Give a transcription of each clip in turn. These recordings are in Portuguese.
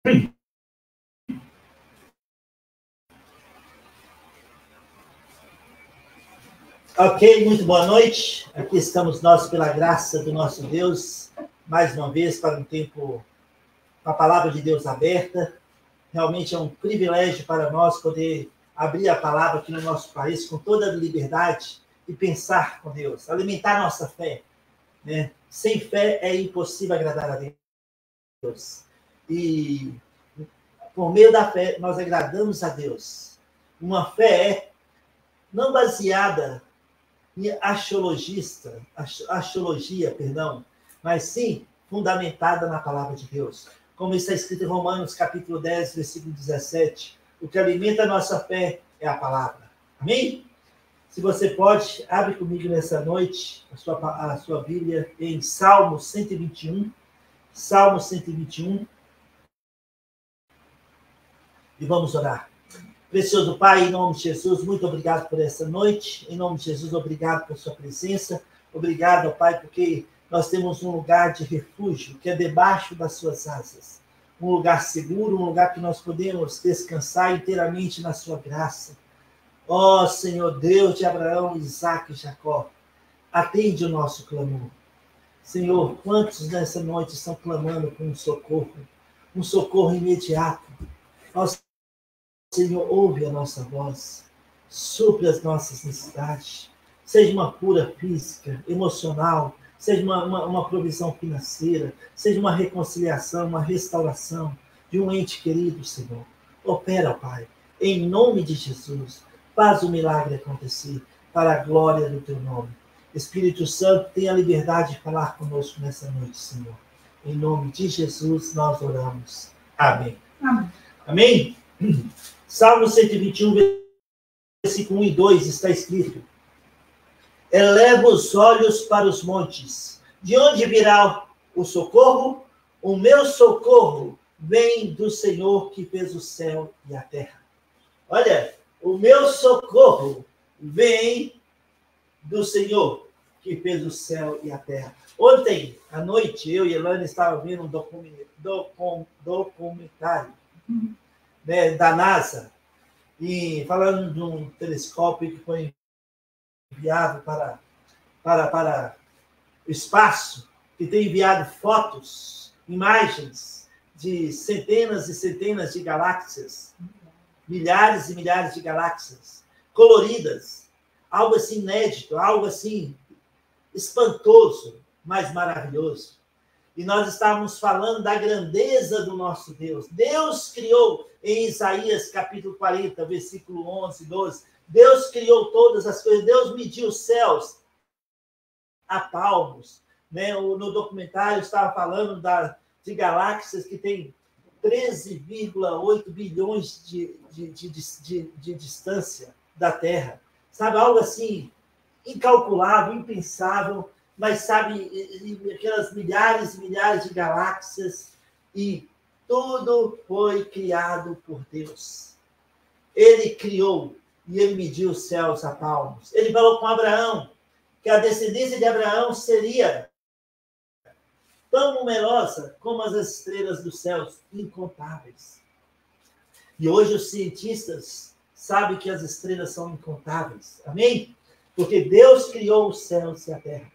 Ok, muito boa noite. Aqui estamos nós, pela graça do nosso Deus, mais uma vez para um tempo com a palavra de Deus aberta. Realmente é um privilégio para nós poder abrir a palavra aqui no nosso país com toda a liberdade e pensar com Deus, alimentar nossa fé, né? Sem fé é impossível agradar a Deus. E por meio da fé nós agradamos a Deus. Uma fé não baseada em axiologia, mas sim fundamentada na palavra de Deus. Como está escrito em Romanos, capítulo 10, versículo 17, o que alimenta a nossa fé é a palavra. Amém? Se você pode, abre comigo nessa noite a sua Bíblia em Salmo 121. Salmo 121. E vamos orar. Precioso Pai, em nome de Jesus, muito obrigado por essa noite. Em nome de Jesus, obrigado por sua presença. Obrigado, Pai, porque nós temos um lugar de refúgio, que é debaixo das suas asas. Um lugar seguro, um lugar que nós podemos descansar inteiramente na sua graça. Ó Senhor Deus de Abraão, Isaque e Jacó, atende o nosso clamor. Senhor, quantos nessa noite estão clamando por um socorro imediato. Ó Senhor, ouve a nossa voz, supre as nossas necessidades, seja uma cura física, emocional, seja uma provisão financeira, seja uma reconciliação, uma restauração de um ente querido, Senhor. Opera, Pai, em nome de Jesus, faz o milagre acontecer para a glória do Teu nome. Espírito Santo, tenha a liberdade de falar conosco nessa noite, Senhor. Em nome de Jesus, nós oramos. Amém. Amém. Amém? Salmo 121, versículo 1 e 2, está escrito: eleva os olhos para os montes. De onde virá o socorro? O meu socorro vem do Senhor que fez o céu e a terra. Olha, o meu socorro vem do Senhor que fez o céu e a terra. Ontem à noite, eu e Elane estávamos vendo um documentário da NASA, e falando de um telescópio que foi enviado para o espaço, que tem enviado fotos, imagens de centenas e centenas de galáxias, milhares e milhares de galáxias, coloridas, algo assim inédito, algo assim espantoso, mas maravilhoso. E nós estávamos falando da grandeza do nosso Deus. Deus criou, em Isaías, capítulo 40, versículo 11, 12, Deus criou todas as coisas, Deus mediu os céus a palmos. Né? No documentário estava falando de galáxias que têm 13,8 bilhões de distância da Terra. Sabe, algo assim, incalculável, impensável, mas sabe, aquelas milhares e milhares de galáxias, e tudo foi criado por Deus. Ele criou e ele mediu os céus a palmos. Ele falou com Abraão que a descendência de Abraão seria tão numerosa como as estrelas dos céus, incontáveis. E hoje os cientistas sabem que as estrelas são incontáveis. Amém? Porque Deus criou os céus e a terra.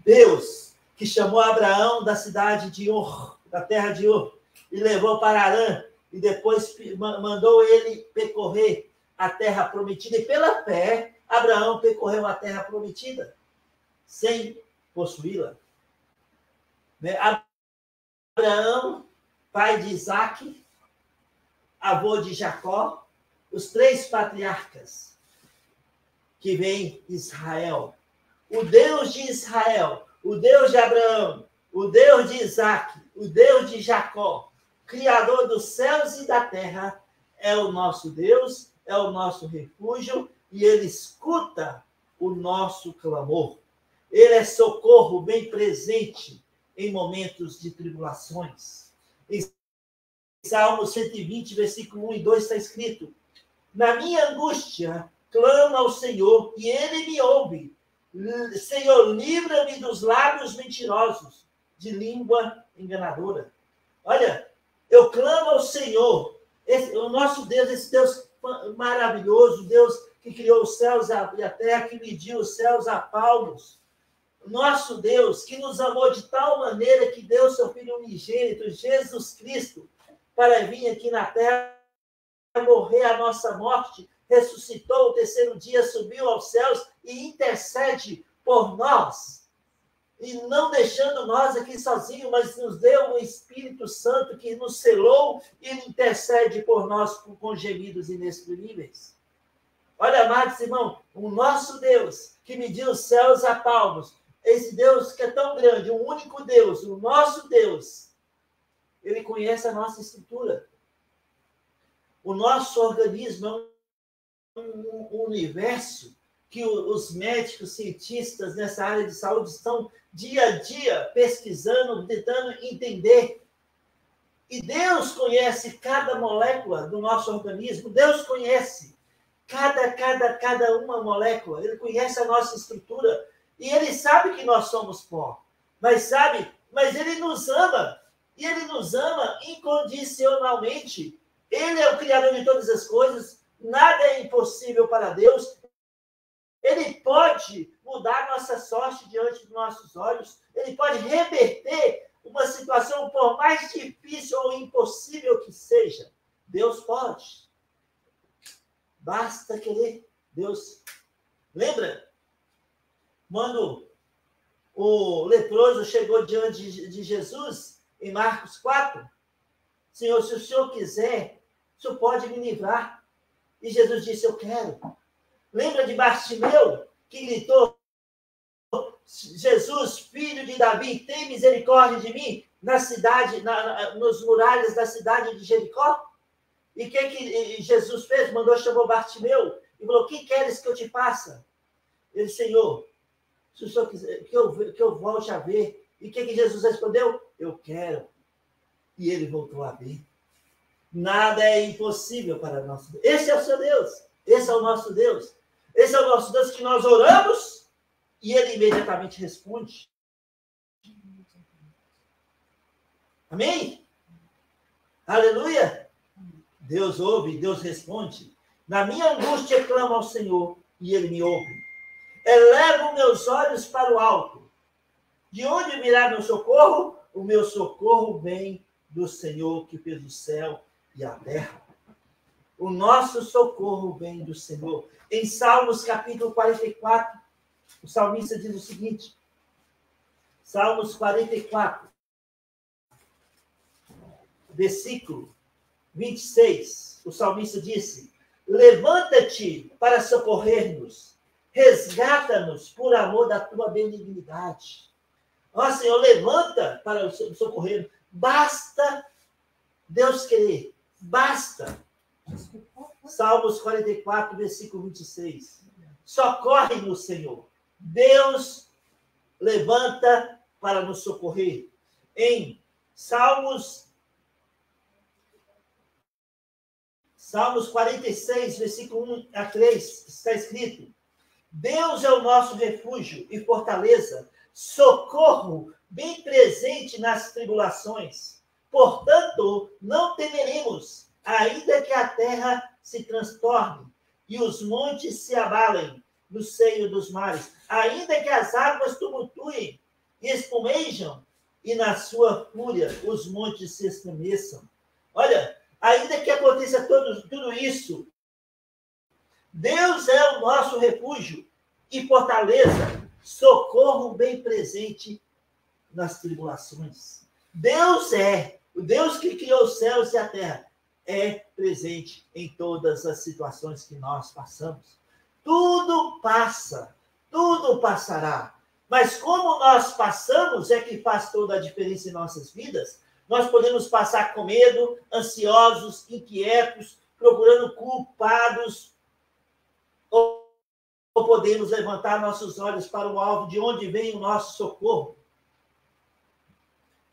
Deus, que chamou Abraão da cidade de Ur, da terra de Ur, e levou para Harã, e depois mandou ele percorrer a terra prometida, e pela fé, Abraão percorreu a terra prometida, sem possuí-la. Abraão, pai de Isaque, avô de Jacó, os 3 patriarcas que vem Israel. O Deus de Israel, o Deus de Abraão, o Deus de Isaque, o Deus de Jacó, Criador dos céus e da terra, é o nosso Deus, é o nosso refúgio, e ele escuta o nosso clamor. Ele é socorro bem presente em momentos de tribulações. Em Salmo 120, versículo 1 e 2 está escrito: na minha angústia, clamo ao Senhor, e ele me ouve. Senhor, livra-me dos lábios mentirosos, de língua enganadora. Olha, eu clamo Senhor, o nosso Deus, esse Deus maravilhoso, Deus que criou os céus e a terra, que mediu os céus a palmos. Nosso Deus, que nos amou de tal maneira que deu seu Filho unigênito, Jesus Cristo, para vir aqui na terra, morrer a nossa morte, ressuscitou o terceiro dia, subiu aos céus e intercede por nós. E não deixando nós aqui sozinhos, mas nos deu o Espírito Santo que nos selou e intercede por nós com gemidos inexprimíveis. Olha, amados irmãos, o nosso Deus, que mediu os céus a palmos, esse Deus que é tão grande, um único Deus, o nosso Deus, ele conhece a nossa estrutura. O nosso organismo é um universo que os médicos, cientistas nessa área de saúde estão dia a dia pesquisando, tentando entender. E Deus conhece cada molécula do nosso organismo, Deus conhece cada uma molécula, Ele conhece a nossa estrutura, e Ele sabe que nós somos pó, mas Ele nos ama, e Ele nos ama incondicionalmente. Ele é o Criador de todas as coisas, nada é impossível para Deus. Ele pode mudar nossa sorte diante dos nossos olhos. Ele pode reverter uma situação, por mais difícil ou impossível que seja. Deus pode. Basta querer. Deus. Lembra? Quando o leproso chegou diante de Jesus, em Marcos 4, Senhor, se o Senhor quiser, o Senhor pode me livrar. E Jesus disse, eu quero. Lembra de Bartimeu, que gritou, Jesus, filho de Davi, tem misericórdia de mim, na cidade, nos muralhas da cidade de Jericó? E o que Jesus fez? Chamou Bartimeu e falou, o que queres que eu te faça? Ele, Senhor, se o Senhor quiser, que eu volte a ver. E o que Jesus respondeu? Eu quero. E ele voltou a ver. Nada é impossível para nosso Deus. Esse é o seu Deus. Esse é o nosso Deus. Esse é o nosso Deus que nós oramos e Ele imediatamente responde. Amém? Aleluia? Deus ouve, Deus responde. Na minha angústia clamo ao Senhor e Ele me ouve. Elevo meus olhos para o alto. De onde virá meu socorro? O meu socorro vem do Senhor que fez o céu e a terra. O nosso socorro vem do Senhor. Em Salmos capítulo 44, o salmista diz o seguinte, Salmos 44, versículo 26, o salmista disse, levanta-te para socorrer-nos, resgata-nos por amor da tua benignidade. Ó Senhor, levanta para socorrer. Basta Deus querer. Basta. Salmos 44, versículo 26. Socorre-nos, Senhor. Deus levanta para nos socorrer. Em Salmos 46, versículo 1 a 3, está escrito, Deus é o nosso refúgio e fortaleza, socorro bem presente nas tribulações. Portanto, não temeremos, ainda que a terra se transtorne e os montes se abalem no seio dos mares, ainda que as águas tumultuem e espumejam, e na sua fúria os montes se estremeçam. Olha, ainda que aconteça tudo isso, Deus é o nosso refúgio e fortaleza, socorro bem presente nas tribulações. Deus é, o Deus que criou os céus e a terra, é presente em todas as situações que nós passamos. Tudo passa, tudo passará. Mas como nós passamos é que faz toda a diferença em nossas vidas. Nós podemos passar com medo, ansiosos, inquietos, procurando culpados, ou podemos levantar nossos olhos para o alvo, de onde vem o nosso socorro,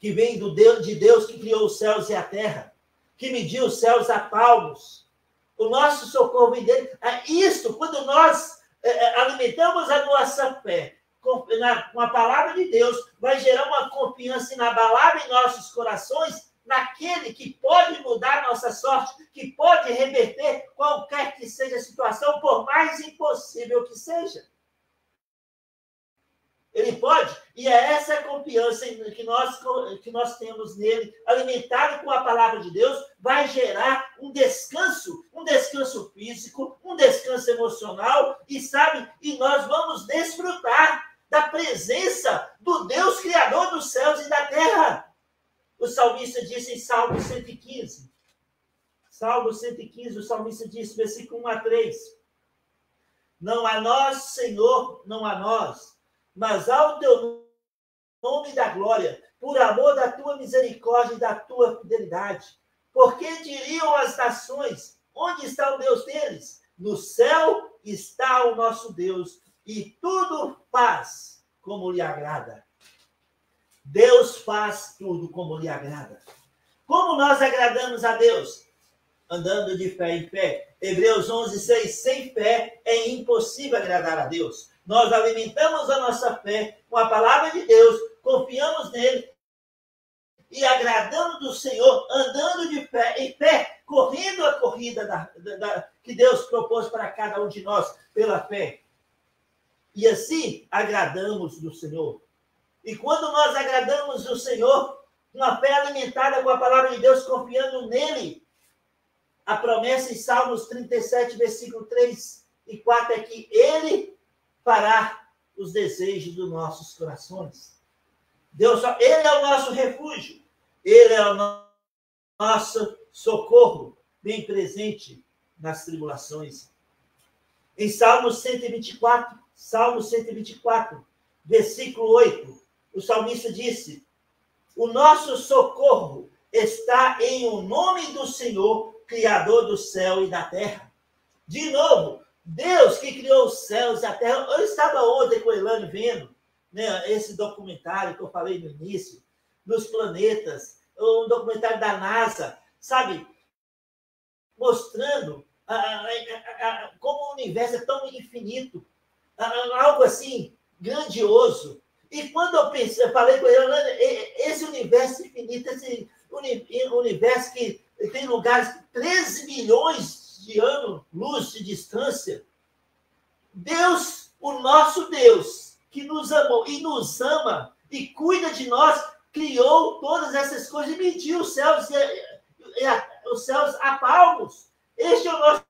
que vem de Deus que criou os céus e a terra, que mediu os céus a palmos. O nosso socorro vem dele. Isso, quando nós alimentamos a nossa fé com a palavra de Deus, vai gerar uma confiança inabalável em nossos corações, naquele que pode mudar a nossa sorte, que pode reverter qualquer que seja a situação, por mais impossível que seja. Ele pode, e é essa confiança que nós temos nele, alimentado com a palavra de Deus, vai gerar um descanso físico, um descanso emocional, e nós vamos desfrutar da presença do Deus Criador dos céus e da terra. O salmista disse em Salmo 115, o salmista disse, versículo 1 a 3, não a nós, Senhor, não a nós, mas ao teu nome da glória, por amor da tua misericórdia e da tua fidelidade. Porque diriam as nações, onde está o Deus deles? No céu está o nosso Deus, e tudo faz como lhe agrada. Deus faz tudo como lhe agrada. Como nós agradamos a Deus? Andando de fé em fé. Hebreus 11:6, sem fé é impossível agradar a Deus. Nós alimentamos a nossa fé com a palavra de Deus, confiamos nele e agradando do Senhor, andando de fé em fé, correndo a corrida que Deus propôs para cada um de nós pela fé. E assim agradamos do Senhor. E quando nós agradamos do Senhor, uma fé alimentada com a palavra de Deus, confiando nele, a promessa em Salmos 37, versículo 3 e 4 é que ele fará os desejos dos nossos corações. Ele é o nosso refúgio, ele é o nosso socorro, bem presente nas tribulações. Em Salmo 124, versículo 8, o salmista disse, o nosso socorro está em o nome do Senhor, Criador do céu e da terra. De novo, Deus que criou os céus e a terra. Eu estava ontem com a Elane vendo, né, esse documentário que eu falei no início, dos planetas, um documentário da NASA, sabe? Mostrando como o universo é tão infinito, algo assim, grandioso. E quando eu falei com ele, esse universo infinito, esse universo que tem lugares 13 milhões de anos-luz de distância, Deus, o nosso Deus, que nos amou e nos ama e cuida de nós, criou todas essas coisas e mediu os céus a palmos. Este é o nosso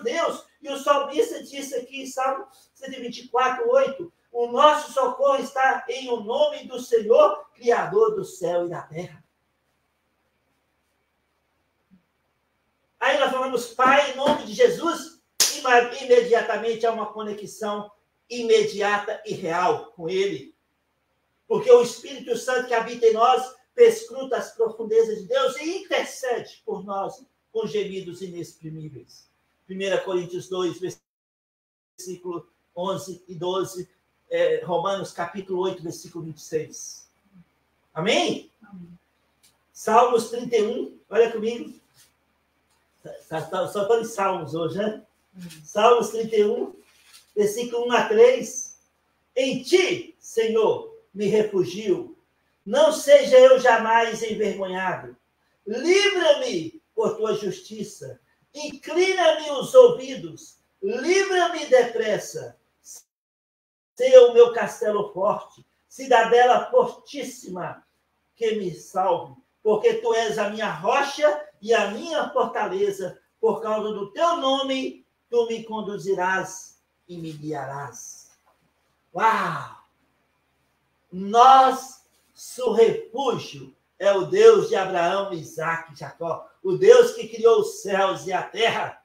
Deus. E o salmista disse aqui em Salmo 124, 8, o nosso socorro está em o nome do Senhor, Criador do céu e da terra. Aí nós falamos, Pai, em nome de Jesus, imediatamente há uma conexão imediata e real com Ele. Porque o Espírito Santo que habita em nós perscruta as profundezas de Deus e intercede por nós com gemidos inexprimíveis. 1 Coríntios 2, versículo 11 e 12, Romanos capítulo 8, versículo 26. Amém? Amém. Salmos 31, olha comigo. Só falando Salmos hoje, né? Salmos 31, versículo 1 a 3. Em ti, Senhor, me refugio. Não seja eu jamais envergonhado. Livra-me por tua justiça. Inclina-me os ouvidos. Livra-me depressa. Seja o meu castelo forte, cidadela fortíssima, que me salve. Porque tu és a minha rocha e a minha fortaleza. Por causa do teu nome, tu me conduzirás e me guiarás. Uau! Nosso refúgio é o Deus de Abraão, Isaque e Jacó. O Deus que criou os céus e a terra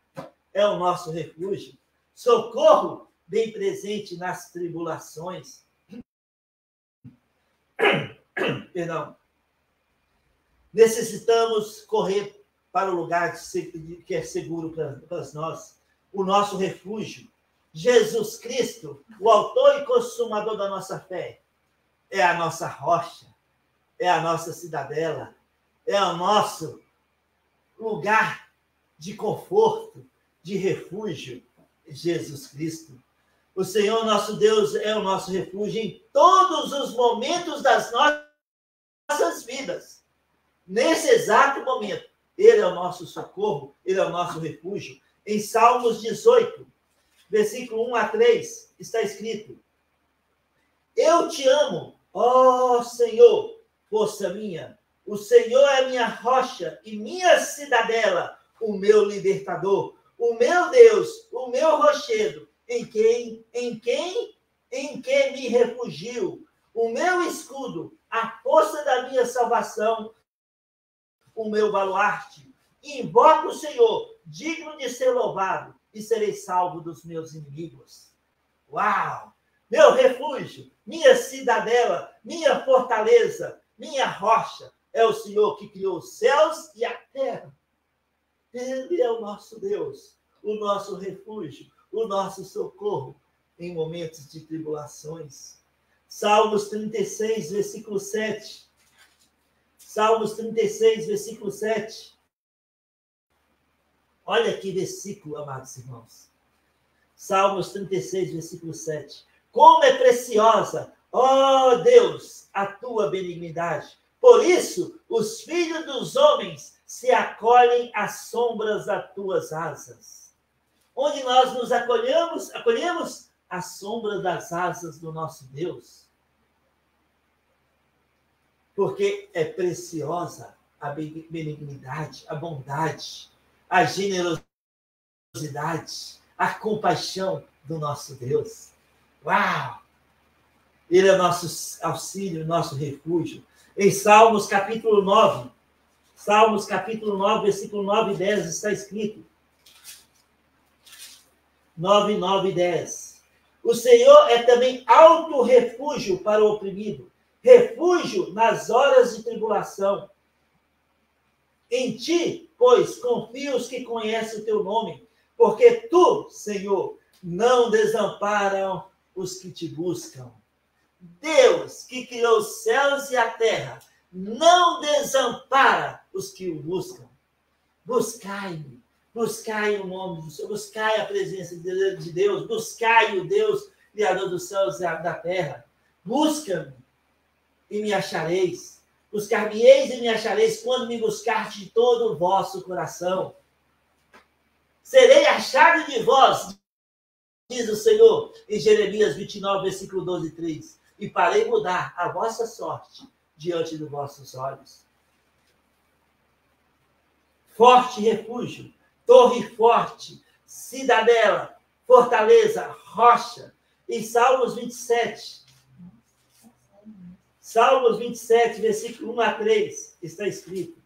é o nosso refúgio. Socorro bem presente nas tribulações. Perdão. Necessitamos correr para o lugar que é seguro para nós. O nosso refúgio. Jesus Cristo, o autor e consumador da nossa fé, é a nossa rocha, é a nossa cidadela, é o nosso lugar de conforto, de refúgio, Jesus Cristo. O Senhor nosso Deus é o nosso refúgio em todos os momentos das nossas vidas. Nesse exato momento, ele é o nosso socorro, ele é o nosso refúgio. Em Salmos 18, versículo 1 a 3, está escrito: eu te amo, ó Senhor, força minha. O Senhor é minha rocha e minha cidadela, o meu libertador, o meu Deus, o meu rochedo, em que me refugio, o meu escudo, a força da minha salvação, o meu baluarte. Invoco o Senhor, digno de ser louvado, e serei salvo dos meus inimigos. Uau! Meu refúgio, minha cidadela, minha fortaleza, minha rocha, é o Senhor que criou os céus e a terra. Ele é o nosso Deus, o nosso refúgio, o nosso socorro em momentos de tribulações. Salmos 36, versículo 7. Salmos 36, versículo 7. Olha que versículo, amados irmãos. Salmos 36, versículo 7. Como é preciosa, ó Deus, a tua benignidade. Por isso, os filhos dos homens se acolhem às sombras das tuas asas. Onde nós nos acolhemos à sombra das asas do nosso Deus. Porque é preciosa a benignidade, a bondade, a generosidade, a compaixão do nosso Deus. Uau! Ele é o nosso auxílio, nosso refúgio. Em Salmos capítulo 9, versículo 9 e 10, está escrito. 9, 9 e 10. O Senhor é também alto refúgio para o oprimido, refúgio nas horas de tribulação. Em ti, pois, confio os que conhecem o teu nome, porque tu, Senhor, não desamparam os que te buscam. Deus, que criou os céus e a terra, não desampara os que o buscam. Buscai-me, buscai o nome do Senhor, buscai a presença de Deus, buscai o Deus, Criador dos céus e da terra. Busca-me e me achareis. Buscar-me-eis e me achareis quando me buscardes de todo o vosso coração. Serei achado de vós, diz o Senhor, em Jeremias 29, versículo 12 e 3. E farei mudar a vossa sorte diante dos vossos olhos. Forte refúgio, torre forte, cidadela, fortaleza, rocha. Em Salmos 27, versículo 1 a 3, está escrito: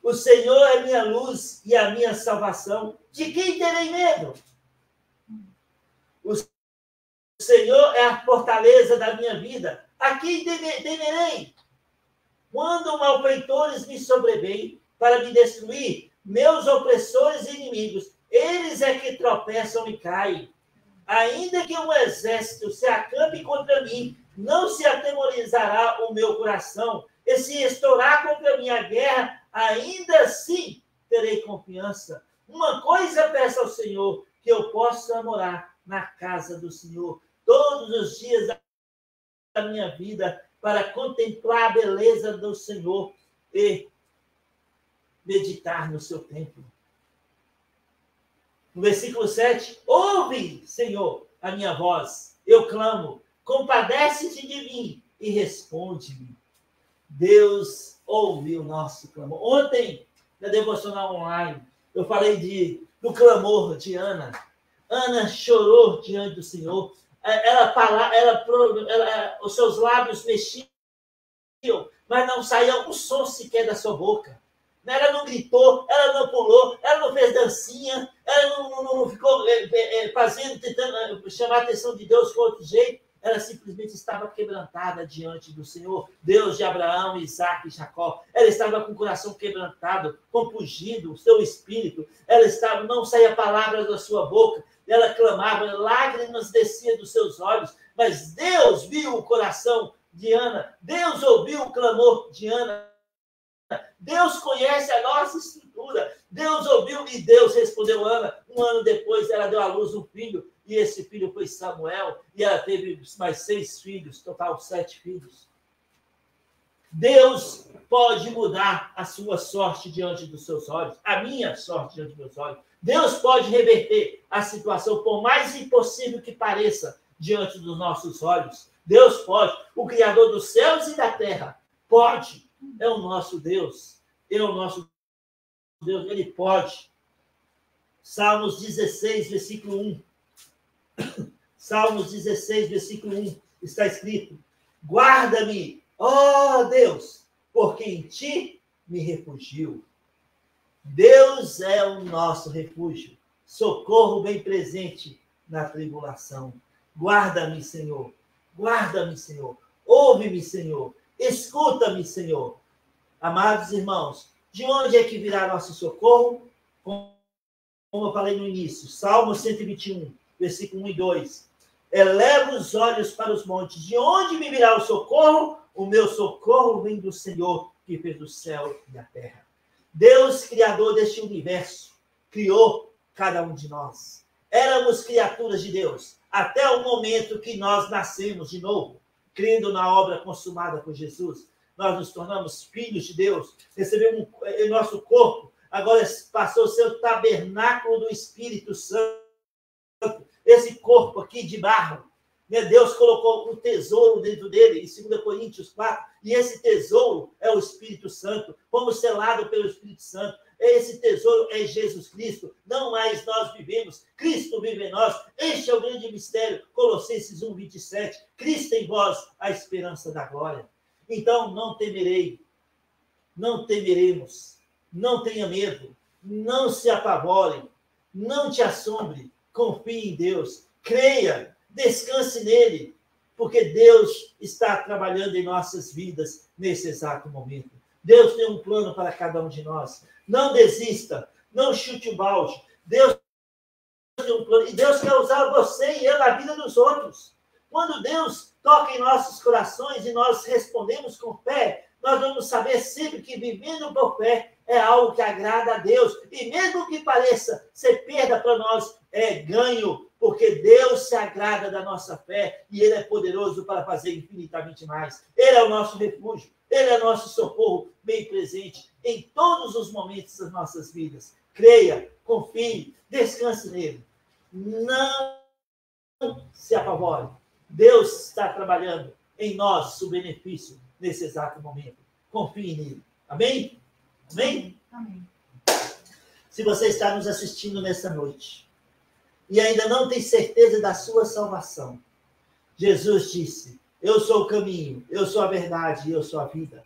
o Senhor é minha luz e a minha salvação. De quem terei medo? O Senhor é a fortaleza da minha vida. A quem temerei? Quando malfeitores me sobrevêm para me destruir, meus opressores e inimigos, eles é que tropeçam e caem. Ainda que um exército se acampe contra mim, não se atemorizará o meu coração. E se estourar contra mim a guerra, ainda assim terei confiança. Uma coisa peço ao Senhor, que eu possa morar na casa do Senhor todos os dias da minha vida, para contemplar a beleza do Senhor e meditar no seu templo. No versículo 7, ouve, Senhor, a minha voz, eu clamo, compadece-te de mim e responde-me. Deus ouve o nosso clamor. Ontem, na devocional online, eu falei do clamor de Ana. Ana chorou diante do Senhor. Os seus lábios mexiam, mas não saía um som sequer da sua boca. Ela não gritou, ela não pulou, ela não fez dancinha, ela não ficou tentando chamar a atenção de Deus com outro jeito. Ela simplesmente estava quebrantada diante do Senhor, Deus de Abraão, Isaac e Jacó. Ela estava com o coração quebrantado, compungido, o seu espírito. Não saía palavras da sua boca. Ela clamava, lágrimas desciam dos seus olhos. Mas Deus viu o coração de Ana. Deus ouviu o clamor de Ana. Deus conhece a nossa estrutura. Deus ouviu e Deus respondeu a Ana. Um ano depois, ela deu à luz um filho. E esse filho foi Samuel. E ela teve mais 6 filhos, total 7 filhos. Deus pode mudar a sua sorte diante dos seus olhos, a minha sorte diante dos meus olhos. Deus pode reverter a situação, por mais impossível que pareça, diante dos nossos olhos. Deus pode. O Criador dos céus e da terra pode. É o nosso Deus. É o nosso Deus. Ele pode. Salmos 16, versículo 1. Salmos 16, versículo 1. Está escrito: guarda-me, ó Deus, porque em ti me refugio. Deus é o nosso refúgio, socorro bem presente na tribulação. Guarda-me, Senhor. Guarda-me, Senhor. Ouve-me, Senhor. Escuta-me, Senhor. Amados irmãos, de onde é que virá nosso socorro? Como eu falei no início, Salmo 121, versículo 1 e 2. Eleva os olhos para os montes. De onde me virá o socorro? O meu socorro vem do Senhor, que fez o céu e a terra. Deus, criador deste universo, criou cada um de nós. Éramos criaturas de Deus, até o momento que nós nascemos de novo, crendo na obra consumada por Jesus. Nós nos tornamos filhos de Deus, recebemos em nosso corpo, agora passou a ser o tabernáculo do Espírito Santo. Esse corpo aqui de barro, né? Deus colocou um tesouro dentro dele, em 2 Coríntios 4, e esse tesouro é o Espírito Santo. Fomos selados pelo Espírito Santo. Esse tesouro é Jesus Cristo. Não mais nós vivemos, Cristo vive em nós. Este é o grande mistério. Colossenses 1, 27. Cristo em vós, a esperança da glória. Então, não temerei, não temeremos, não tenha medo, não se apavore, não te assombre, confie em Deus, creia, descanse nele, porque Deus está trabalhando em nossas vidas nesse exato momento. Deus tem um plano para cada um de nós. Não desista, não chute o balde. Deus tem um plano, e Deus quer usar você e eu na vida dos outros. Quando Deus toca em nossos corações e nós respondemos com fé, nós vamos saber sempre que vivendo por fé é algo que agrada a Deus. E mesmo que pareça ser perda para nós, é ganho, porque Deus se agrada da nossa fé e Ele é poderoso para fazer infinitamente mais. Ele é o nosso refúgio, Ele é nosso socorro bem presente em todos os momentos das nossas vidas. Creia, confie, descanse nele. Não se apavore. Deus está trabalhando em nosso benefício nesse exato momento. Confie nele. Amém? Amém? Amém. Se você está nos assistindo nessa noite e ainda não tem certeza da sua salvação, Jesus disse: eu sou o caminho, eu sou a verdade e eu sou a vida.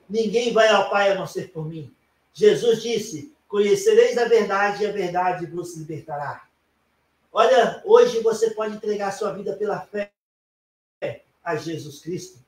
Ninguém vai ao Pai a não ser por mim. Jesus disse: conhecereis a verdade e a verdade vos libertará. Olha, hoje você pode entregar sua vida pela fé a Jesus Cristo.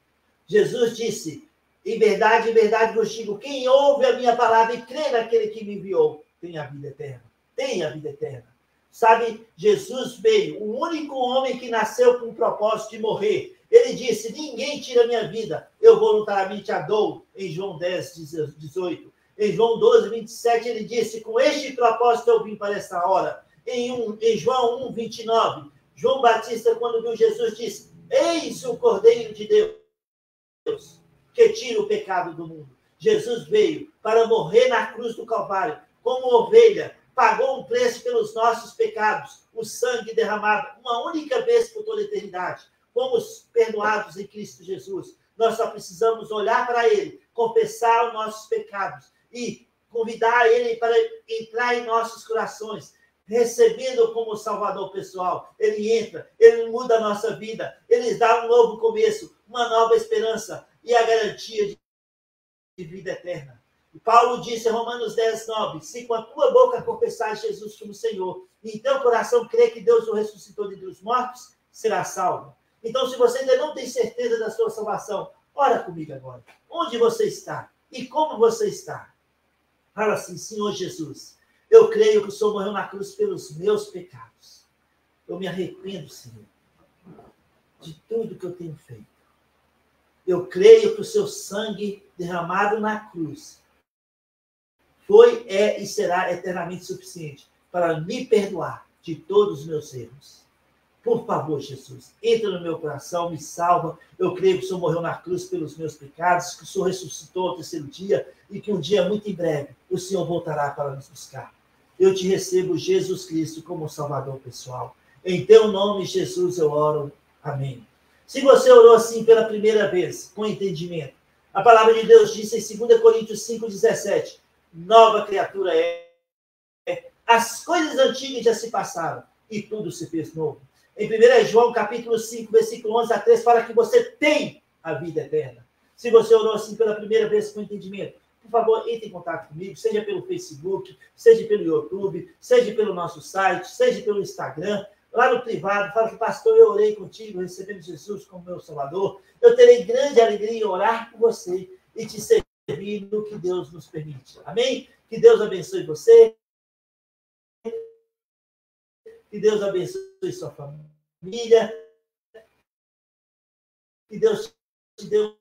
Jesus disse: em verdade vos digo, quem ouve a minha palavra e crê naquele que me enviou, tem a vida eterna. Tem a vida eterna. Sabe, Jesus veio, o único homem que nasceu com o propósito de morrer. Ele disse: ninguém tira a minha vida, eu voluntariamente a dou, em João 10, 18. Em João 12, 27, ele disse: com este propósito eu vim para esta hora. Em João 1, 29, João Batista, quando viu Jesus, disse: eis o Cordeiro de Deus, que tira o pecado do mundo. Jesus veio para morrer na cruz do Calvário, como ovelha, pagou um preço pelos nossos pecados, o sangue derramado uma única vez por toda a eternidade. Fomos perdoados em Cristo Jesus. Nós só precisamos olhar para Ele, confessar os nossos pecados e convidar Ele para entrar em nossos corações, recebendo como Salvador pessoal. Ele entra, Ele muda a nossa vida, Ele dá um novo começo, uma nova esperança e a garantia de vida eterna. E Paulo disse em Romanos 10, 9, se com a tua boca confessar Jesus como Senhor, e em teu coração crer que Deus o ressuscitou dentre os mortos, será salvo. Então, se você ainda não tem certeza da sua salvação, ora comigo agora. Onde você está? E como você está? Fala assim: Senhor Jesus, eu creio que o Senhor morreu na cruz pelos meus pecados. Eu me arrependo, Senhor, de tudo que eu tenho feito. Eu creio que o seu sangue derramado na cruz foi, é e será eternamente suficiente para me perdoar de todos os meus erros. Por favor, Jesus, entra no meu coração, me salva. Eu creio que o Senhor morreu na cruz pelos meus pecados, que o Senhor ressuscitou ao terceiro dia e que um dia, muito em breve, o Senhor voltará para nos buscar. Eu te recebo, Jesus Cristo, como Salvador pessoal. Em teu nome, Jesus, eu oro. Amém. Se você orou assim pela primeira vez, com entendimento, a palavra de Deus diz em 2 Coríntios 5,17, nova criatura é. As coisas antigas já se passaram e tudo se fez novo. Em 1 João, capítulo 5, versículo 11 a 13, fala que você tem a vida eterna. Se você orou assim pela primeira vez com entendimento, por favor, entre em contato comigo, seja pelo Facebook, seja pelo YouTube, seja pelo nosso site, seja pelo Instagram, lá no privado, fala que, pastor, eu orei contigo, recebendo Jesus como meu Salvador. Eu terei grande alegria em orar por você e te servir no que Deus nos permite. Amém? Que Deus abençoe você. Que Deus abençoe sua família. Que Deus te dê